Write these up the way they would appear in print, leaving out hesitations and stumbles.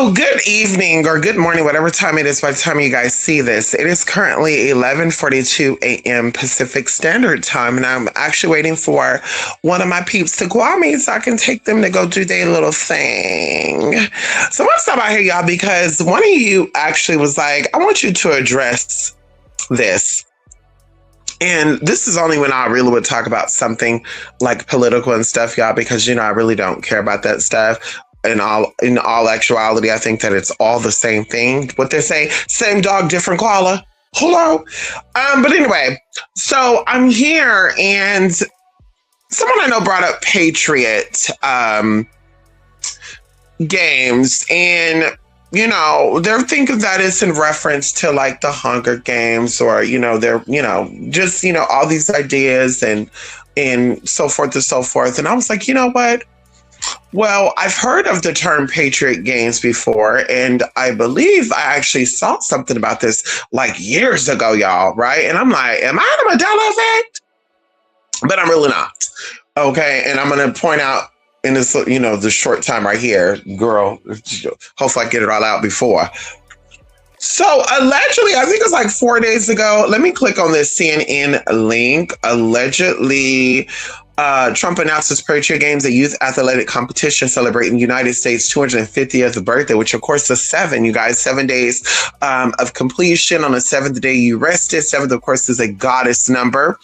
So, good evening or good morning, whatever time it is by the time you guys see this. It is currently 11:42 a.m. Pacific Standard Time, and I'm actually waiting for one of my peeps to call me so I can take them to go do their little thing. So, I want to stop out here, y'all, because one of you actually was like, I want you to address this. And this is only when I really would talk about something like political and stuff, y'all, because I really don't care about that stuff. In all actuality, I think that it's all the same thing. What they say, same dog, different koala. Hello. But anyway, so I'm here and someone I know brought up Patriot games, and they're thinking that it's in reference to like the Hunger Games, or they're just all these ideas and so forth and so forth. And I was like, you know what? Well, I've heard of the term Patriot Games before, and I believe I actually saw something about this like years ago, y'all, right? And I'm like, am I the Mandela effect? But I'm really not. Okay, and I'm going to point out in this, the short time right here, girl, hopefully I get it all out before. So allegedly, I think it was like 4 days ago. Let me click on this CNN link. Allegedly, Trump announced his Patriot Games, a youth athletic competition celebrating the United States' 250th birthday, which of course is 7 days of completion. On the 7th day, you rested. 7th, of course, is a goddess number.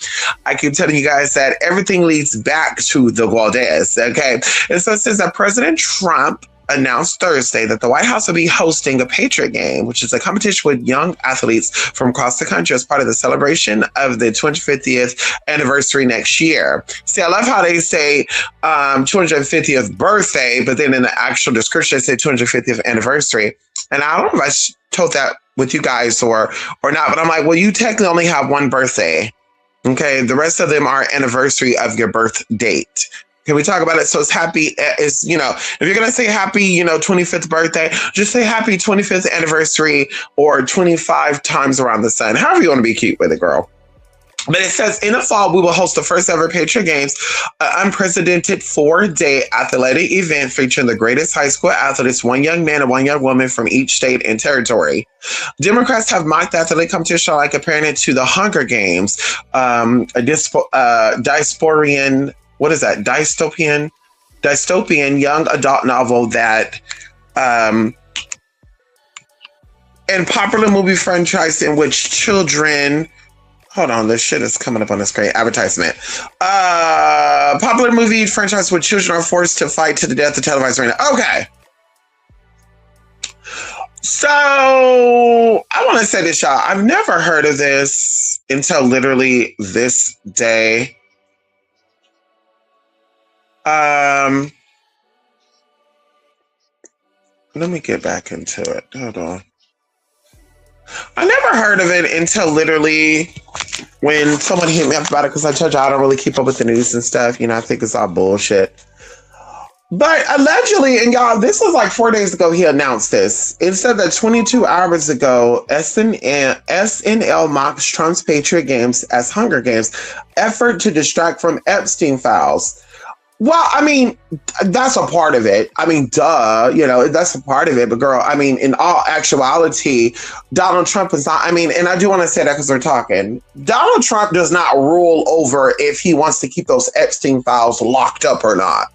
I keep telling you guys that everything leads back to the goddess, okay? And so it says that President Trump announced Thursday that the White House will be hosting a Patriot Game, which is a competition with young athletes from across the country as part of the celebration of the 250th anniversary next year. See, I love how they say 250th birthday, but then in the actual description, they say 250th anniversary. And I don't know if I told that with you guys or not, but I'm like, well, you technically only have one birthday. Okay, the rest of them are anniversary of your birth date. Can we talk about it? So it's happy, if you're going to say happy, 25th birthday, just say happy 25th anniversary or 25 times around the sun. However you want to be cute with it, girl. But it says, in the fall, we will host the first ever Patriot Games, an unprecedented 4-day athletic event featuring the greatest high school athletes, one young man and one young woman from each state and territory. Democrats have mocked the athletic competition like comparing it to the Hunger Games, a dystopian young adult novel that and popular movie franchise in which children, hold on, this shit is coming up on the screen, advertisement, popular movie franchise where children are forced to fight to the death of televised arena. Okay, so I want to say this, y'all, I've never heard of this until literally this day. Let me get back into it. Hold on. I never heard of it until literally when someone hit me up about it, because I told you I don't really keep up with the news and stuff. I think it's all bullshit. But allegedly, and y'all, this was like 4 days ago he announced this. It said that 22 hours ago, SNL mocks Trump's Patriot Games as Hunger Games, effort to distract from Epstein files. Well, I mean, that's a part of it. I mean, duh, that's a part of it. But girl, I mean, in all actuality, Donald Trump is not, and I do want to say that because we're talking, Donald Trump does not rule over if he wants to keep those Epstein files locked up or not.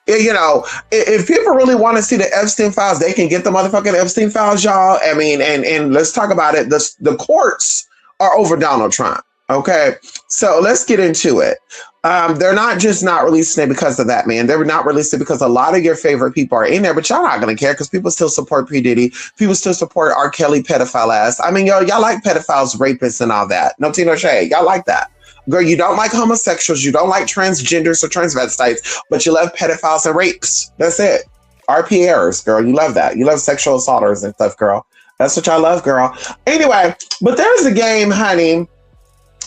If people really want to see the Epstein files, they can get the motherfucking Epstein files, y'all. I mean, and let's talk about it. The courts are over Donald Trump. Okay, so let's get into it. They're not just not releasing it because of that, man. They're not releasing it because a lot of your favorite people are in there, but y'all not going to care because people still support P. Diddy. People still support R. Kelly pedophile ass. I mean, y'all like pedophiles, rapists, and all that. No tea, no shade. Y'all like that. Girl, you don't like homosexuals. You don't like transgenders or transvestites, but you love pedophiles and rapes. That's it. RP errors, girl. You love that. You love sexual assaulters and stuff, girl. That's what y'all love, girl. Anyway, but there's a game, honey.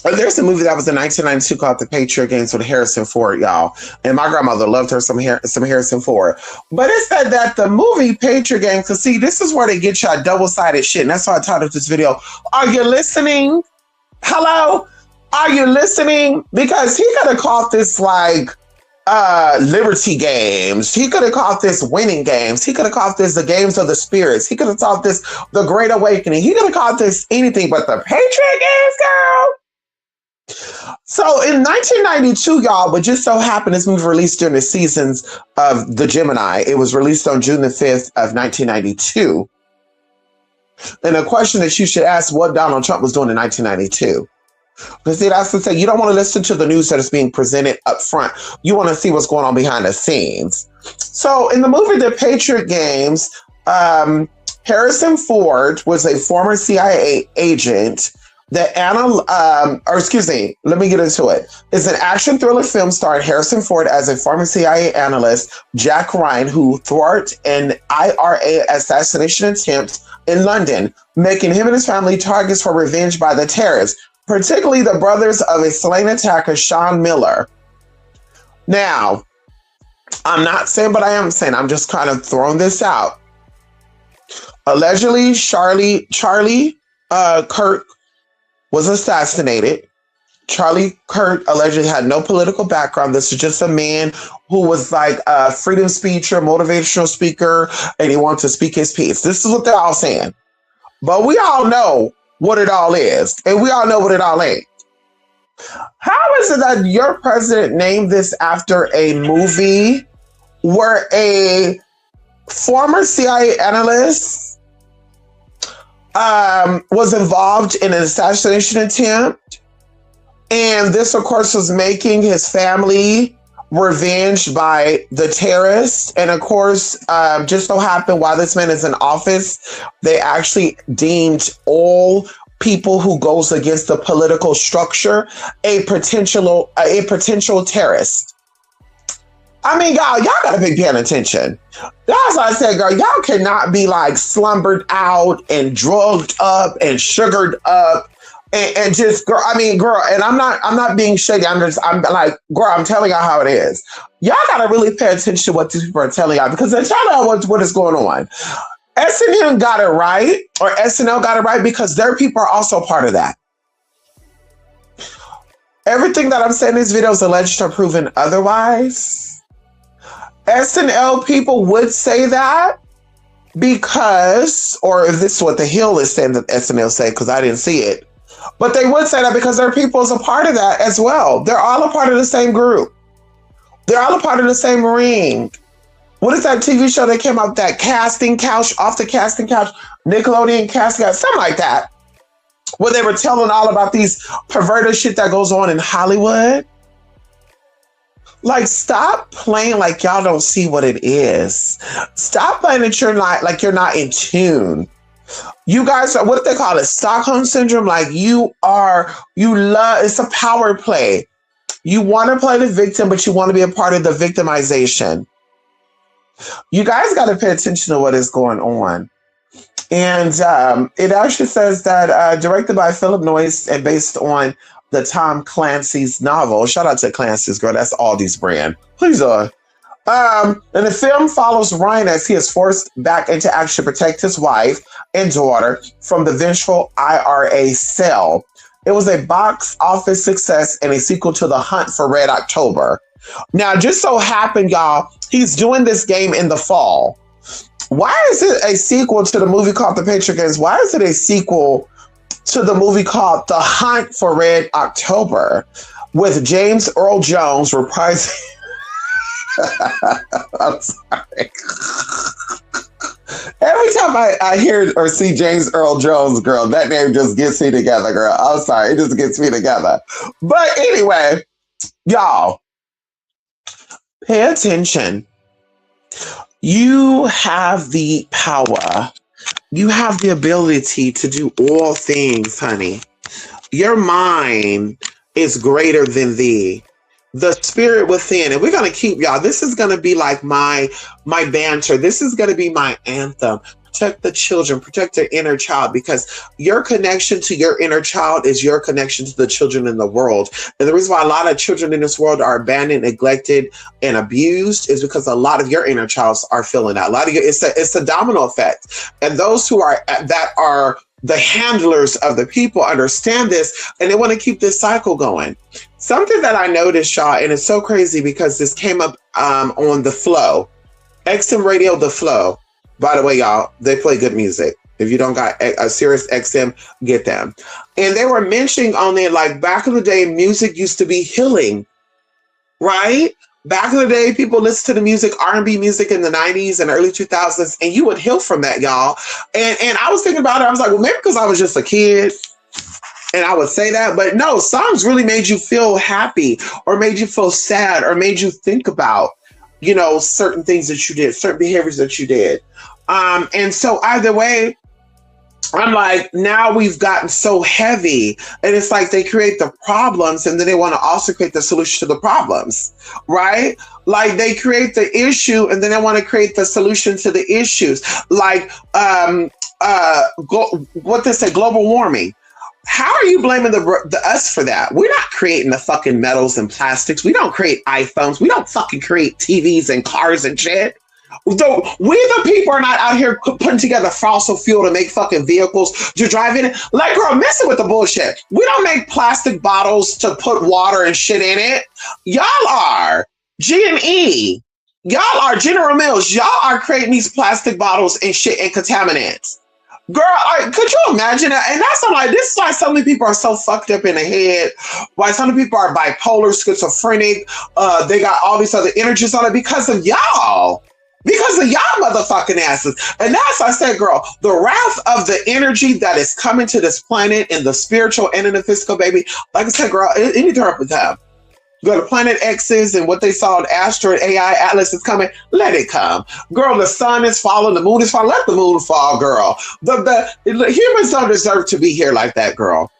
There's a movie that was in 1992 called The Patriot Games with Harrison Ford, y'all. And my grandmother loved her some Harrison Ford. But it said that the movie Patriot Games, because see, this is where they get y'all double-sided shit. And that's why I titled this video, Are You Listening? Hello? Are you listening? Because he could have caught this like Liberty Games. He could have called this Winning Games. He could have called this the Games of the Spirits. He could have called this the Great Awakening. He could have called this anything but the Patriot Games, girl. So in 1992, y'all, what just so happened, this movie released during the seasons of the Gemini. It was released on June the 5th of 1992. And a question that you should ask what Donald Trump was doing in 1992. Because see, that's to say, you don't want to listen to the news that is being presented up front. You want to see what's going on behind the scenes. So in the movie The Patriot Games, Harrison Ford was a former CIA agent that let me get into it. It's an action thriller film starring Harrison Ford as a former CIA analyst, Jack Ryan, who thwarted an IRA assassination attempt in London, making him and his family targets for revenge by the terrorists, particularly the brothers of a slain attacker, Sean Miller. Now, I'm not saying, but I am saying, I'm just kind of throwing this out. Allegedly, Charlie Kirk was assassinated. Charlie Kirk allegedly had no political background. This is just a man who was like a freedom speaker, motivational speaker, and he wanted to speak his piece. This is what they're all saying. But we all know what it all is, and we all know what it all ain't. How is it that your president named this after a movie where a former CIA analyst was involved in an assassination attempt? And this, of course, was making his family revenged by the terrorists. And of course, just so happened while this man is in office, they actually deemed all people who goes against the political structure a potential terrorist. I mean, y'all gotta be paying attention. That's why I said, girl, y'all cannot be like slumbered out and drugged up and sugared up and just, girl, and I'm not being shady. I'm like, girl, I'm telling y'all how it is. Y'all gotta really pay attention to what these people are telling y'all, because they're telling y'all what is going on. SNL got it right, or SNL got it right, because their people are also part of that. Everything that I'm saying in this video is alleged or proven otherwise. SNL people would say that because, or if this is what The Hill is saying that SNL say, because I didn't see it, but they would say that because their people is a part of that as well. They're all a part of the same group. They're all a part of the same ring. What is that TV show that came out, that casting couch, off the casting couch, Nickelodeon casting couch, something like that, where they were telling all about these perverted shit that goes on in Hollywood? Like, stop playing like y'all don't see what it is. Stop playing that you're not in tune. You guys are, what do they call it? Stockholm syndrome. Like, it's a power play. You want to play the victim, but you want to be a part of the victimization. You guys got to pay attention to what is going on. And it actually says that directed by Philip Noyce and based on the Tom Clancy's novel. Shout out to Clancy's, girl. That's Aldi's brand. Please and the film follows Ryan as he is forced back into action to protect his wife and daughter from the vengeful IRA cell. It was a box office success and a sequel to The Hunt for Red October. Now, just so happened, y'all, he's doing this game in the fall. Why is it a sequel to the movie called The Patriot Games? Why is it a sequel to the movie called The Hunt for Red October with James Earl Jones reprising? I'm sorry. Every time I hear or see James Earl Jones, girl, that name just gets me together, girl. I'm sorry. It just gets me together. But anyway, y'all, pay attention. You have the power. You have the ability to do all things, honey. Your mind is greater than thee. The spirit within. And we're going to keep, y'all, this is going to be like my banter. This is going to be my anthem. Protect the children, protect their inner child, because your connection to your inner child is your connection to the children in the world. And the reason why a lot of children in this world are abandoned, neglected, and abused is because a lot of your inner childs are feeling that. A lot of it's a domino effect. And those who are the handlers of the people understand this, and they want to keep this cycle going. Something that I noticed, y'all, and it's so crazy because this came up on The Flow, XM Radio, The Flow. By the way, y'all, they play good music. If you don't got a Sirius XM, get them. And they were mentioning on there, like, back in the day, music used to be healing, right? Back in the day, people listened to the music, R&B music in the 90s and early 2000s, and you would heal from that, y'all. And I was thinking about it. I was like, well, maybe because I was just a kid and I would say that. But no, songs really made you feel happy or made you feel sad or made you think about, you know, certain things that you did, certain behaviors that you did. And so either way, I'm like, now we've gotten so heavy, and it's like they create the problems and then they want to also create the solution to the problems, right? Like they create the issue and then they want to create the solution to the issues. Like, what they say, global warming. How are you blaming the us for that? We're not creating the fucking metals and plastics. We don't create iPhones. We don't fucking create TVs and cars and shit. So we the people are not out here putting together fossil fuel to make fucking vehicles to drive in it. Like, girl, messing with the bullshit. We don't make plastic bottles to put water and shit in it. Y'all are G&E. Y'all are General Mills. Y'all are creating these plastic bottles and shit and contaminants. Girl, could you imagine that? And that's like, this is why so many people are so fucked up in the head. Why so many people are bipolar, schizophrenic. They got all these other energies on it because of y'all. Because of y'all motherfucking asses. And that's why I said, girl, the wrath of the energy that is coming to this planet in the spiritual and in the physical, baby. Like I said, girl, it needs to hurt with them. Go to Planet X's and what they saw in Asteroid AI Atlas is coming. Let it come. Girl, the sun is falling, the moon is falling. Let the moon fall, girl. The humans don't deserve to be here like that, girl.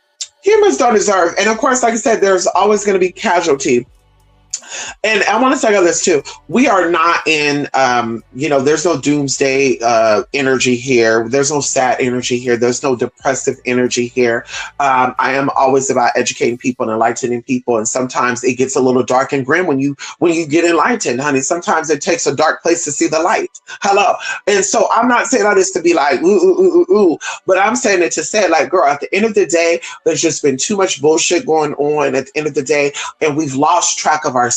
Humans don't deserve. And of course, like I said, there's always going to be casualty. And I want to tell you this too. We are not in, there's no doomsday energy here. There's no sad energy here. There's no depressive energy here. I am always about educating people and enlightening people. And sometimes it gets a little dark and grim when you get enlightened, honey. Sometimes it takes a dark place to see the light. Hello. And so I'm not saying all this to be like, ooh, but I'm saying it to say, like, girl, at the end of the day, there's just been too much bullshit going on at the end of the day. And we've lost track of ourselves.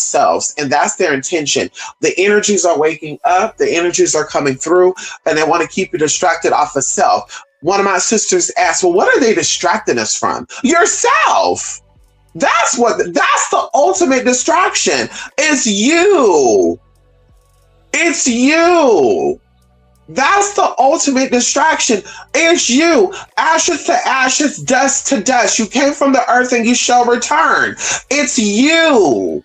And that's their intention. The energies are waking up, the energies are coming through, and they want to keep you distracted off of self. One of my sisters asked, well, what are they distracting us from? Yourself. That's the ultimate distraction. It's you. It's you. That's the ultimate distraction. It's you. Ashes to ashes, dust to dust. You came from the earth and you shall return. It's you.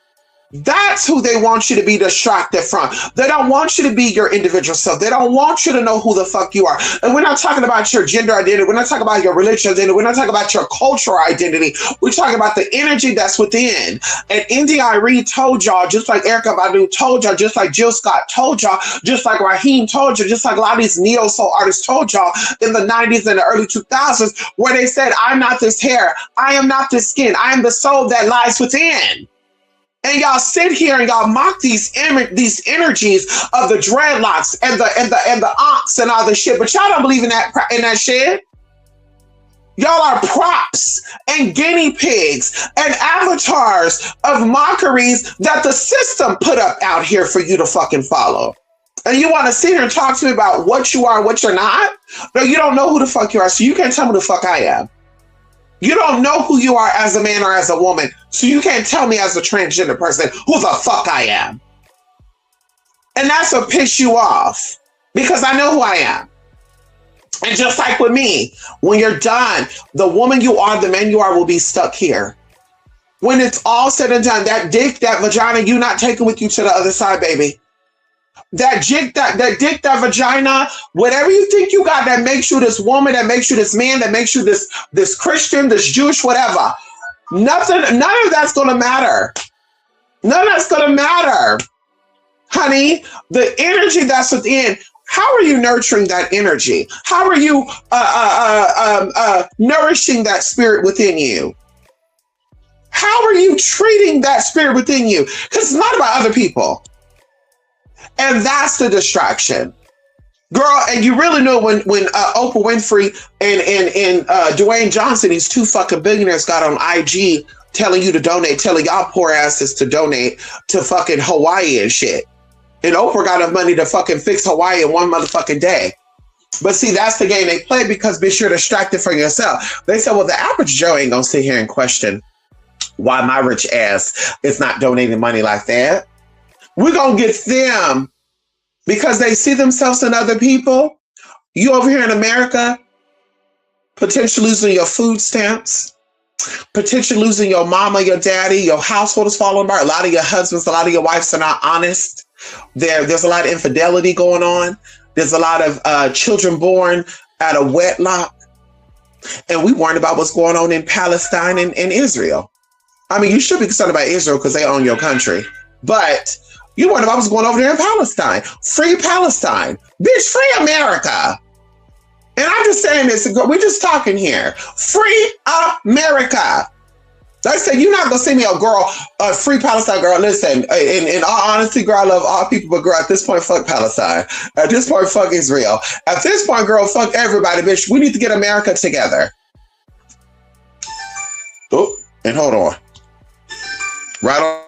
That's who they want you to be distracted from. They don't want you to be your individual self. They don't want you to know who the fuck you are. And we're not talking about your gender identity. We're not talking about your religious identity. We're not talking about your cultural identity. We're talking about the energy that's within. And India Arie told y'all, just like Erykah Badu told y'all, just like Jill Scott told y'all, just like Raheem told you, just like a lot of these neo-soul artists told y'all in the 90s and the early 2000s, where they said, I'm not this hair. I am not this skin. I am the soul that lies within. And y'all sit here and y'all mock these energies of the dreadlocks and the onks and all this shit, but y'all don't believe in that shit. Y'all are props and guinea pigs and avatars of mockeries that the system put up out here for you to fucking follow. And you want to sit here and talk to me about what you are, what you're not? No, you don't know who the fuck you are, so you can't tell me who the fuck I am. You don't know who you are as a man or as a woman, so you can't tell me as a transgender person who the fuck I am. And that's what pisses you off, because I know who I am. And just like with me, when you're done, the woman you are, the man you are will be stuck here. When it's all said and done, that dick, that vagina, you not taking with you to the other side, baby. That dick, that vagina, whatever you think you got that makes you this woman, that makes you this man, that makes you this Christian, this Jewish, whatever. None of that's going to matter. None of that's going to matter. Honey, the energy that's within, how are you nurturing that energy? How are you nourishing that spirit within you? How are you treating that spirit within you? Because it's not about other people. And that's the distraction. Girl, and you really know when Oprah Winfrey and Dwayne Johnson, these two fucking billionaires, got on IG telling you to donate, telling y'all poor asses to donate to fucking Hawaii and shit. And Oprah got enough money to fucking fix Hawaii in one motherfucking day. But see, that's the game they play because, bitch, you're distracted from yourself. They said, well, the average Joe ain't gonna sit here and question why my rich ass is not donating money like that. We're gonna get them because they see themselves in other people. You over here in America, potentially losing your food stamps, potentially losing your mama, your daddy, your household is falling apart. A lot of your husbands, a lot of your wives are not honest. There's a lot of infidelity going on. There's a lot of children born out of wedlock. And we worried about what's going on in Palestine and Israel. I mean, you should be concerned about Israel because they own your country. But you worried about what's going over there in Palestine. Free Palestine. Bitch, free America. And I'm just saying this, we're just talking here. Free America. I said, you're not going to see me a girl, a free Palestine girl. Listen, in all honesty, girl, I love all people, but girl, at this point, fuck Palestine. At this point, fuck Israel. At this point, girl, fuck everybody, bitch. We need to get America together. Oh, and hold on. Right on.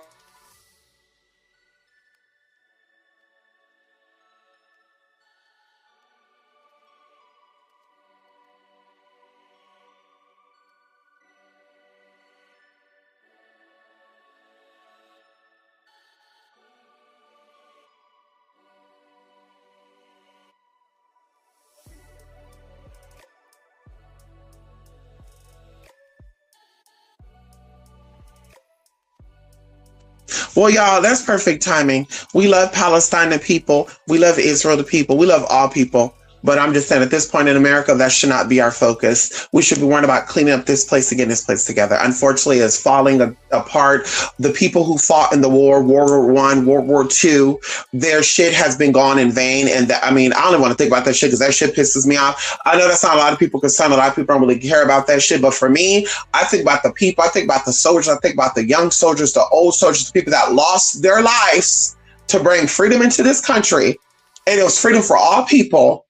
Well, y'all, that's perfect timing. We love Palestine the people. We love Israel the people. We love all people. But I'm just saying, at this point in America, that should not be our focus. We should be worrying about cleaning up this place and getting this place together. Unfortunately, it's falling apart. The people who fought in the war, World War I, World War II, their shit has been gone in vain. And I mean, I don't even want to think about that shit because that shit pisses me off. I know that's not a lot of people concerned. A lot of people don't really care about that shit. But for me, I think about the people. I think about the soldiers. I think about the young soldiers, the old soldiers, the people that lost their lives to bring freedom into this country. And it was freedom for all people.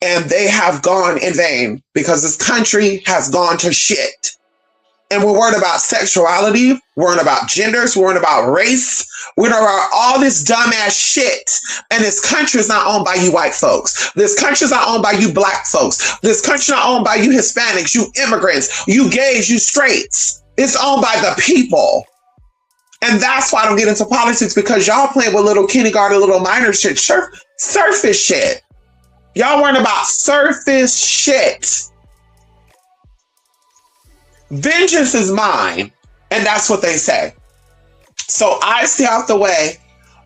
And they have gone in vain because this country has gone to shit. And we're worried about sexuality. We're worried about genders. We're worried about race. We're worried about all this dumbass shit. And this country is not owned by you white folks. This country is not owned by you black folks. This country is not owned by you Hispanics, you immigrants, you gays, you straights. It's owned by the people. And that's why I don't get into politics, because y'all playing with little kindergarten, little minor shit, surface shit. Y'all worrying about surface shit. Vengeance is mine. And that's what they say. So I stay out the way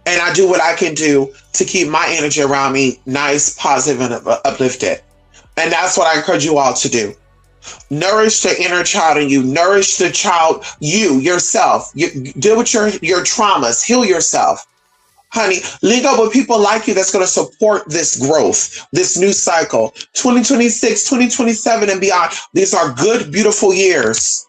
and I do what I can do to keep my energy around me nice, positive, and uplifted. And that's what I encourage you all to do. Nourish the inner child in you. Nourish the child, yourself. Deal with your traumas. Heal yourself. Honey, link up with people like you that's going to support this growth, this new cycle. 2026, 2027, and beyond. These are good, beautiful years.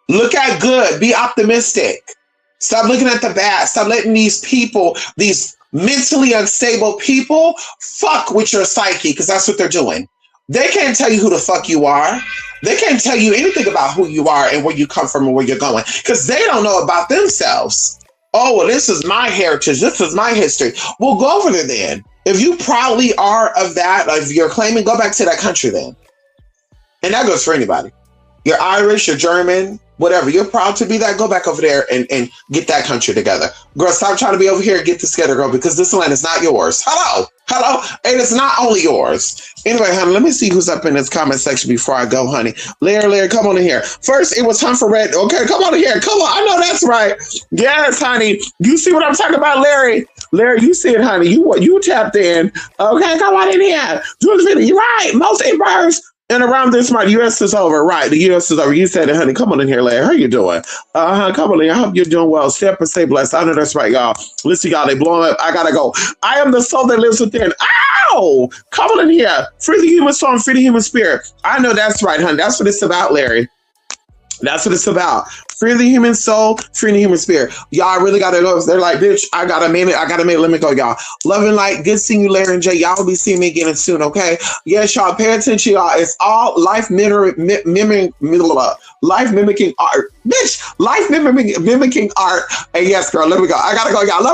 Look at good. Be optimistic. Stop looking at the bad. Stop letting these people, these mentally unstable people, fuck with your psyche, because that's what they're doing. They can't tell you who the fuck you are. They can't tell you anything about who you are and where you come from and where you're going, because they don't know about themselves. Oh, well, this is my heritage. This is my history. Well, go over there then. If you proudly are of that, if you're claiming, go back to that country then. And that goes for anybody. You're Irish, you're German, whatever. You're proud to be that. Go back over there and get that country together. Girl, stop trying to be over here and get this together, girl, because this land is not yours. Hello. And it's not only yours. Anyway, honey, let me see who's up in this comment section before I go, honey. Larry, come on in here. First, it was Humphrey Red. Okay, come on in here. Come on. I know that's right. Yes, honey. You see what I'm talking about, Larry? Larry, you see it, honey. You tapped in. Okay, come on in here. You're right. Most empires and around this month, U.S. is over. Right, the U.S. is over. You said it, honey. Come on in here, Larry. How you doing? Come on in. I hope you're doing well. Stay up and stay blessed. I know that's right, y'all. Listen, y'all, they blowing up. I gotta go. I am the soul that lives within. Ow! Come on in here. Free the human soul and free the human spirit. I know that's right, honey. That's what it's about, Larry. That's what it's about. Free the human soul, free the human spirit. Y'all really gotta go. They're like, bitch, I got a minute. Let me go, y'all. Love and light. Good seeing you, Larry and Jay. Y'all will be seeing me again soon, okay? Yes, y'all, pay attention, y'all. It's all life mimicking art. Bitch, life mimicking art. And yes, girl, let me go. I gotta go, y'all. Love